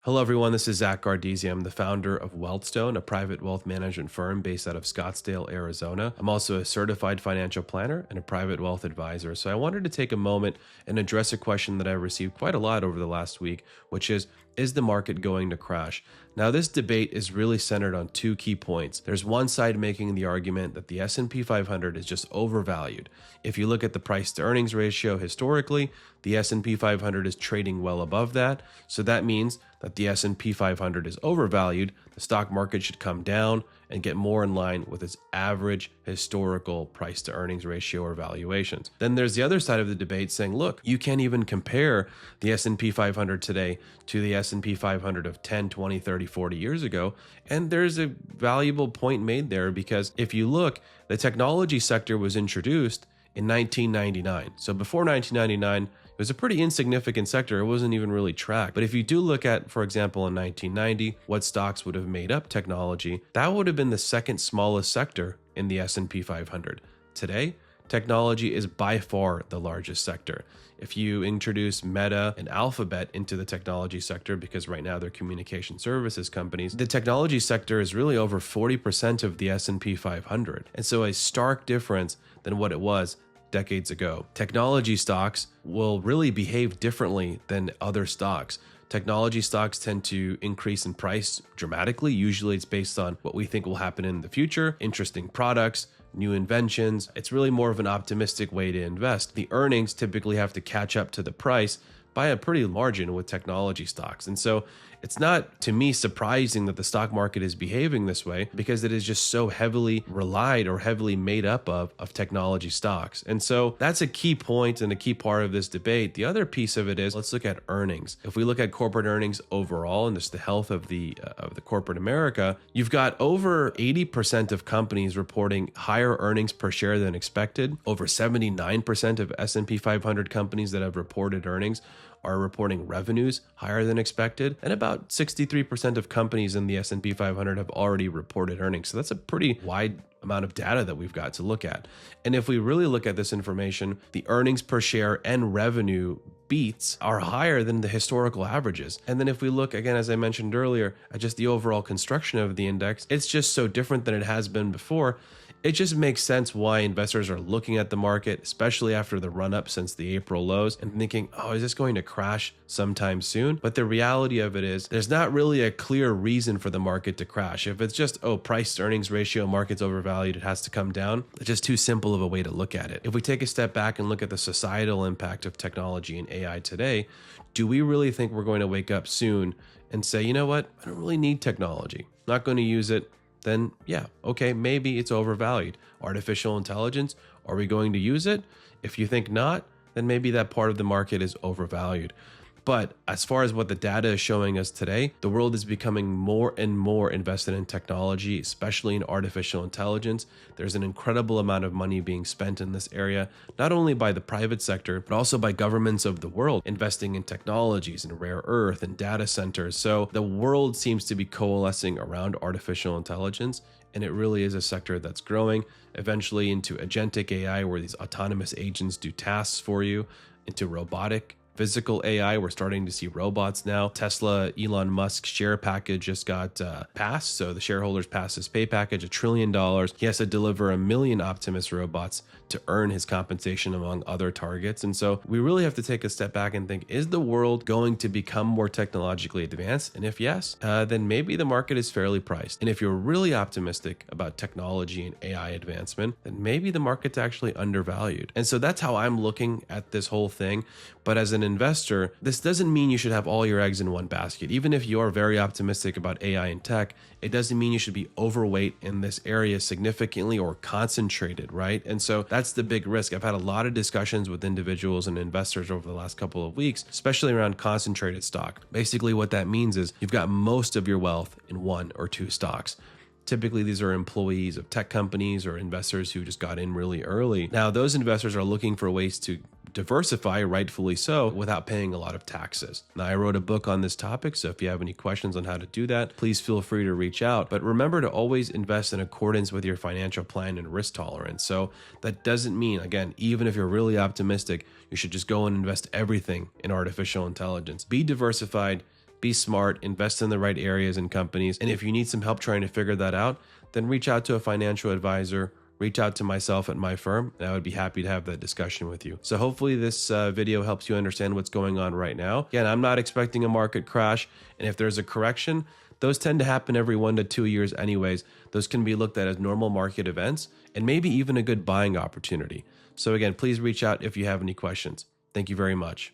Hello, everyone. This is Zach Gardezy. I'm the founder of Wealthstone, a private wealth management firm based out of Scottsdale, Arizona. I'm also a certified financial planner and a private wealth advisor. So I wanted to take a moment and address a question that I received quite a lot over the last week, which is the market going to crash? Now, this debate is really centered on two key points. There's one side making the argument that the S&P 500 is just overvalued. If you look at the price to earnings ratio historically, the S&P 500 is trading well above that. So that means that the S&P 500 is overvalued. The stock market should come down and get more in line with its average historical price to earnings ratio or valuations. Then there's the other side of the debate saying, look, you can't even compare the S&P 500 today to the S&P 500 of 10, 20, 30, 40 years ago. And there's a valuable point made there because if you look, the technology sector was introduced in 1999. So before 1999, it was a pretty insignificant sector. It wasn't even really tracked. But if you do look at, for example, in 1990, what stocks would have made up technology, that would have been the second smallest sector in the S&P 500. Today, technology is by far the largest sector. If you introduce Meta and Alphabet into the technology sector, because right now they're communication services companies, the technology sector is really over 40% of the S&P 500. And so a stark difference than what it was decades ago. Technology stocks will really behave differently than other stocks. Technology stocks tend to increase in price dramatically. Usually it's based on what we think will happen in the future, interesting products, new inventions. It's really more of an optimistic way to invest. The earnings typically have to catch up to the price by a pretty margin with technology stocks. And so it's not, to me, surprising that the stock market is behaving this way because it is just so heavily relied or heavily made up of technology stocks. And so that's a key point and a key part of this debate. The other piece of it is, let's look at earnings. If we look at corporate earnings overall and just the health of the corporate America, you've got over 80% of companies reporting higher earnings per share than expected. Over 79% of S&P 500 companies that have reported earnings are reporting revenues higher than expected, and about 63% of companies in the S&P 500 have already reported earnings. So that's a pretty wide amount of data that we've got to look at. And if we really look at this information, the earnings per share and revenue beats are higher than the historical averages. And then if we look, again, as I mentioned earlier, at just the overall construction of the index, it's just so different than it has been before. It just makes sense why investors are looking at the market, especially after the run up since the April lows, and thinking, oh, is this going to crash sometime soon? But the reality of it is there's not really a clear reason for the market to crash. If it's just, oh, price to earnings ratio, market's overvalued, it has to come down, it's just too simple of a way to look at it. If we take a step back and look at the societal impact of technology and AI today, do we really think we're going to wake up soon and say, you know what, I don't really need technology, I'm not going to use it? Then yeah, okay, maybe it's overvalued. Artificial intelligence, are we going to use it? If you think not, then maybe that part of the market is overvalued. But as far as what the data is showing us today, the world is becoming more and more invested in technology, especially in artificial intelligence. There's an incredible amount of money being spent in this area, not only by the private sector, but also by governments of the world investing in technologies and rare earth and data centers. So the world seems to be coalescing around artificial intelligence, and it really is a sector that's growing eventually into agentic AI, where these autonomous agents do tasks for you, into robotic physical AI. We're starting to see robots now. Tesla, Elon Musk's share package just got passed. So the shareholders passed his pay package, $1 trillion. He has to deliver 1 million Optimus robots to earn his compensation among other targets. And so we really have to take a step back and think, is the world going to become more technologically advanced? And if yes, then maybe the market is fairly priced. And if you're really optimistic about technology and AI advancement, then maybe the market's actually undervalued. And so that's how I'm looking at this whole thing. But as an investor, this doesn't mean you should have all your eggs in one basket. Even if you are very optimistic about AI and tech, it doesn't mean you should be overweight in this area significantly or concentrated, right? And so that's the big risk. I've had a lot of discussions with individuals and investors over the last couple of weeks, especially around concentrated stock. Basically, what that means is you've got most of your wealth in one or two stocks. Typically, these are employees of tech companies or investors who just got in really early. Now, those investors are looking for ways to diversify, rightfully so, without paying a lot of taxes. Now, I wrote a book on this topic, so if you have any questions on how to do that, please feel free to reach out. But remember to always invest in accordance with your financial plan and risk tolerance. So that doesn't mean, again, even if you're really optimistic, you should just go and invest everything in artificial intelligence. Be diversified. be smart, invest in the right areas and companies. And if you need some help trying to figure that out, then reach out to a financial advisor, reach out to myself at my firm, and I would be happy to have that discussion with you. So hopefully this video helps you understand what's going on right now. Again, I'm not expecting a market crash, and if there's a correction, those tend to happen every 1 to 2 years anyways. Those can be looked at as normal market events and maybe even a good buying opportunity. So again, please reach out if you have any questions. Thank you very much.